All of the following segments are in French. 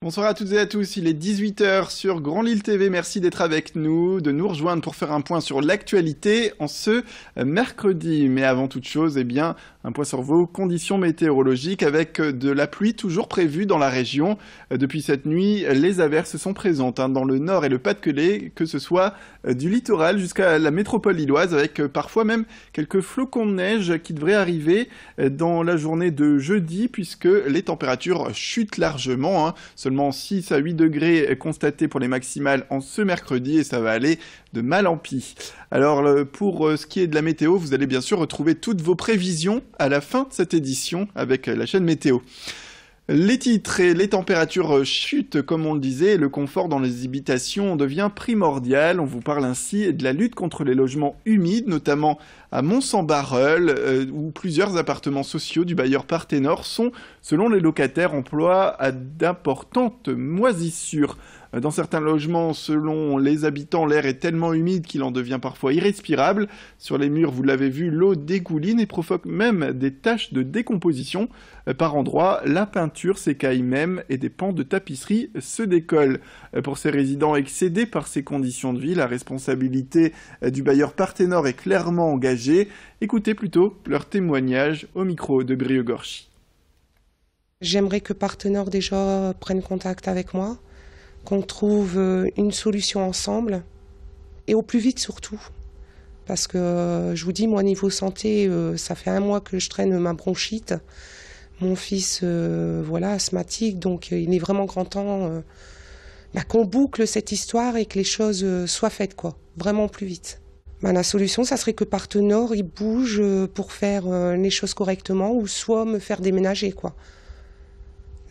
Bonsoir à toutes et à tous, il est 18h sur Grand Lille TV, merci d'être avec nous, de nous rejoindre pour faire un point sur l'actualité en ce mercredi. Mais avant toute chose, un point sur vos conditions météorologiques avec de la pluie toujours prévue dans la région. Depuis cette nuit, les averses sont présentes dans le nord et le Pas-de-Calais, que ce soit du littoral jusqu'à la métropole lilloise, avec parfois même quelques flocons de neige qui devraient arriver dans la journée de jeudi, puisque les températures chutent largement. Seulement 6 à 8 degrés constatés pour les maximales en ce mercredi et ça va aller de mal en pis. Alors pour ce qui est de la météo, vous allez bien sûr retrouver toutes vos prévisions à la fin de cette édition avec la chaîne Météo. Les titres et les températures chutent, comme on le disait, et le confort dans les habitations devient primordial. On vous parle ainsi de la lutte contre les logements humides, notamment à Mont-Saint-Barreul, où plusieurs appartements sociaux du bailleur Parthénor sont, selon les locataires, en proie à d'importantes moisissures. Dans certains logements, selon les habitants, l'air est tellement humide qu'il en devient parfois irrespirable. Sur les murs, vous l'avez vu, l'eau dégouline et provoque même des taches de décomposition. Par endroits, la peinture s'écaille même et des pans de tapisserie se décollent. Pour ces résidents excédés par ces conditions de vie, la responsabilité du bailleur Parthénor est clairement engagée. Écoutez plutôt leur témoignage au micro de Brieux-Gorchy. J'aimerais que Parthénor déjà prenne contact avec moi, qu'on trouve une solution ensemble, et au plus vite surtout. Parce que je vous dis, moi niveau santé, ça fait 1 mois que je traîne ma bronchite. Mon fils, asthmatique, donc il est vraiment grand temps qu'on boucle cette histoire et que les choses soient faites, quoi, vraiment plus vite. La solution, ça serait que Parthénor, il bouge pour faire les choses correctement, ou soit me faire déménager, quoi.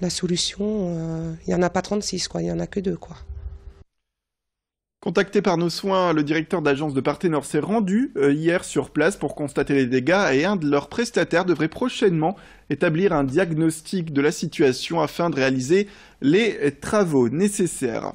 La solution, il n'y en a pas 36, quoi, il n'y en a que 2, quoi. Contacté par nos soins, le directeur d'agence de Parthénor s'est rendu hier sur place pour constater les dégâts et un de leurs prestataires devrait prochainement établir un diagnostic de la situation afin de réaliser les travaux nécessaires.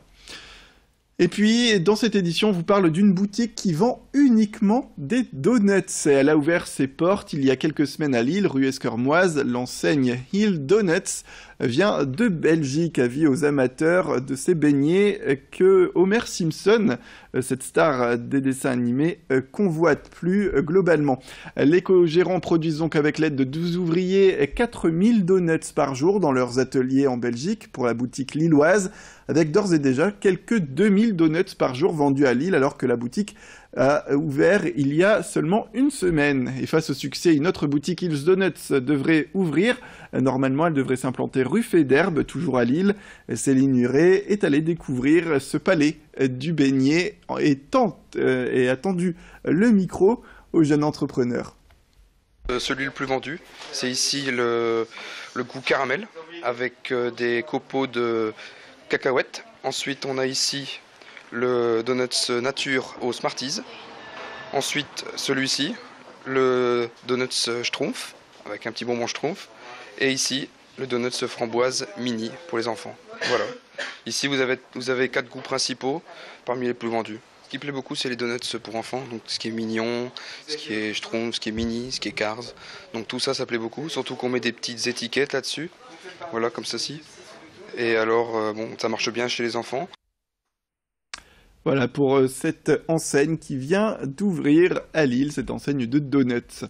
Et puis, dans cette édition, on vous parle d'une boutique qui vend uniquement des donuts. Elle a ouvert ses portes il y a quelques semaines à Lille, rue Esquermoise. L'enseigne Hill Donuts vient de Belgique, avis aux amateurs de ces beignets que Homer Simpson, cette star des dessins animés, convoite plus globalement. Les co-gérants produisent donc avec l'aide de 12 ouvriers 4000 donuts par jour dans leurs ateliers en Belgique pour la boutique lilloise, avec d'ores et déjà quelques 2000 donuts par jour vendus à Lille, alors que la boutique a ouvert il y a seulement 1 semaine. Et face au succès, une autre boutique Hills Donuts devrait ouvrir. Normalement, elle devrait s'implanter rue Féderbe, toujours à Lille. Céline Huret est allée découvrir ce palais du beignet et a tendu le micro aux jeunes entrepreneurs. Celui le plus vendu, c'est ici le goût caramel avec des copeaux de cacahuètes. Ensuite, on a ici le Donuts Nature au Smarties. Ensuite, celui-ci, le Donuts Schtroumpf, avec un petit bonbon Schtroumpf. Et ici, le Donuts Framboise Mini pour les enfants. Voilà. Ici, vous avez 4 goûts principaux parmi les plus vendus. Ce qui plaît beaucoup, c'est les donuts pour enfants. Donc, ce qui est mignon, ce qui est Schtroumpf, ce qui est mini, ce qui est Cars. Donc, tout ça, ça plaît beaucoup. Surtout qu'on met des petites étiquettes là-dessus. Voilà, comme ceci. Et alors, ça marche bien chez les enfants. Voilà pour cette enseigne qui vient d'ouvrir à Lille, cette enseigne de donuts.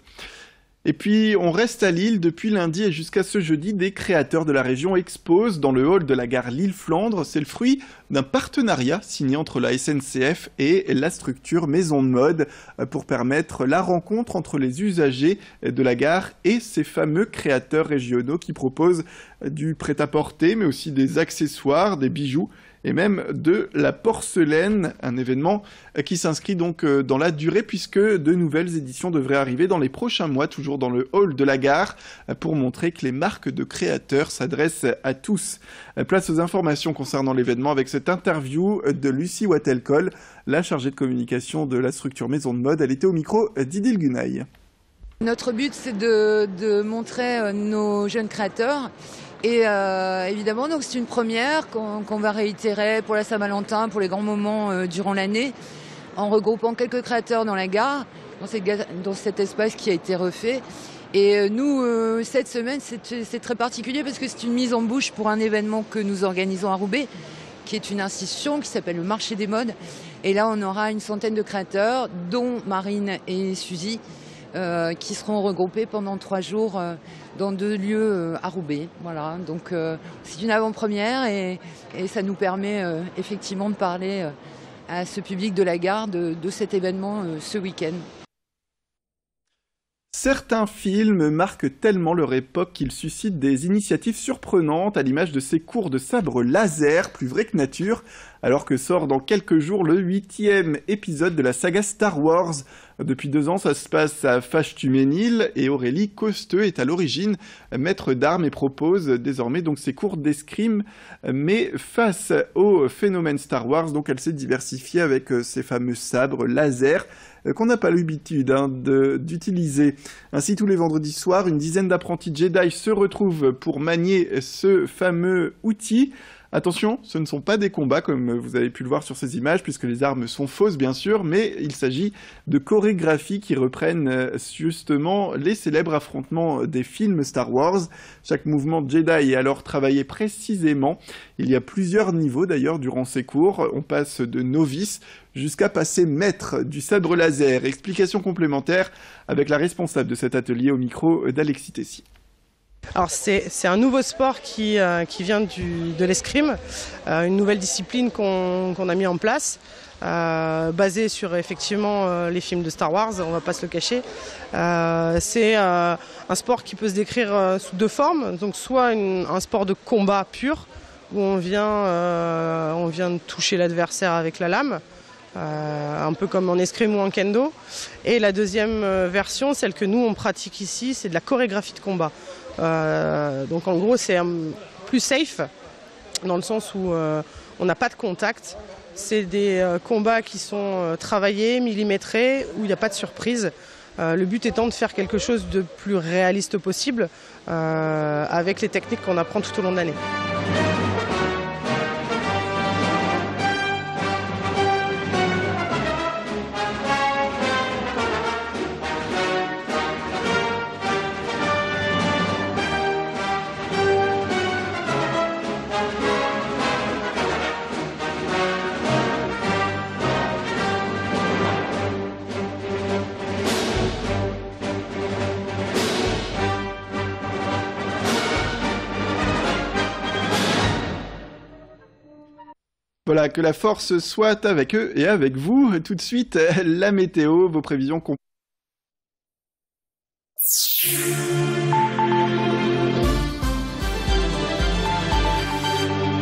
Et puis, on reste à Lille depuis lundi et jusqu'à ce jeudi, des créateurs de la région exposent dans le hall de la gare Lille-Flandre. C'est le fruit d'un partenariat signé entre la SNCF et la structure Maison de Mode pour permettre la rencontre entre les usagers de la gare et ces fameux créateurs régionaux qui proposent du prêt-à-porter, mais aussi des accessoires, des bijoux et même de la porcelaine, un événement qui s'inscrit donc dans la durée puisque de nouvelles éditions devraient arriver dans les prochains mois, toujours dans le hall de la gare, pour montrer que les marques de créateurs s'adressent à tous. Place aux informations concernant l'événement avec cette interview de Lucie Wattelcol, la chargée de communication de la structure Maison de Mode. Elle était au micro d'Idil Gunaï. Notre but, c'est de montrer nos jeunes créateurs. Et évidemment, donc c'est une première qu'on va réitérer pour la Saint-Valentin, pour les grands moments durant l'année, en regroupant quelques créateurs dans la gare. dans cet espace qui a été refait. Et nous, cette semaine, c'est très particulier parce que c'est une mise en bouche pour un événement que nous organisons à Roubaix, qui est une institution qui s'appelle le Marché des Modes. Et là, on aura une centaine de créateurs, dont Marine et Suzy, qui seront regroupés pendant 3 jours dans 2 lieux à Roubaix. Voilà, donc c'est une avant-première et ça nous permet effectivement de parler à ce public de la gare de cet événement ce week-end. Certains films marquent tellement leur époque qu'ils suscitent des initiatives surprenantes, à l'image de ces cours de sabre laser, plus vrais que nature, alors que sort dans quelques jours le 8e épisode de la saga Star Wars. Depuis 2 ans, ça se passe à Fâche-Tuménil et Aurélie Costeux est à l'origine maître d'armes et propose désormais donc ces cours d'escrime. Mais face au phénomène Star Wars, donc elle s'est diversifiée avec ces fameux sabres laser qu'on n'a pas l'habitude d'utiliser. Ainsi, tous les vendredis soirs, une dizaine d'apprentis Jedi se retrouvent pour manier ce fameux outil. Attention, ce ne sont pas des combats comme vous avez pu le voir sur ces images, puisque les armes sont fausses bien sûr, mais il s'agit de chorégraphies qui reprennent justement les célèbres affrontements des films Star Wars. Chaque mouvement Jedi est alors travaillé précisément. Il y a plusieurs niveaux d'ailleurs durant ces cours. On passe de novice jusqu'à passer maître du sabre laser. Explication complémentaire avec la responsable de cet atelier au micro d'Alexis Tessier. Alors c'est un nouveau sport qui vient de l'escrime, une nouvelle discipline qu'on a mis en place, basée sur effectivement les films de Star Wars, on va pas se le cacher. C'est un sport qui peut se décrire sous 2 formes, donc soit un sport de combat pur, où on vient de toucher l'adversaire avec la lame, un peu comme en escrime ou en kendo. Et la deuxième version, celle que nous on pratique ici, c'est de la chorégraphie de combat. Donc en gros c'est plus safe dans le sens où on n'a pas de contact. C'est des combats qui sont travaillés, millimétrés, où il n'y a pas de surprise. Le but étant de faire quelque chose de plus réaliste possible avec les techniques qu'on apprend tout au long de l'année. Voilà, que la force soit avec eux et avec vous. Tout de suite, la météo, vos prévisions complètes.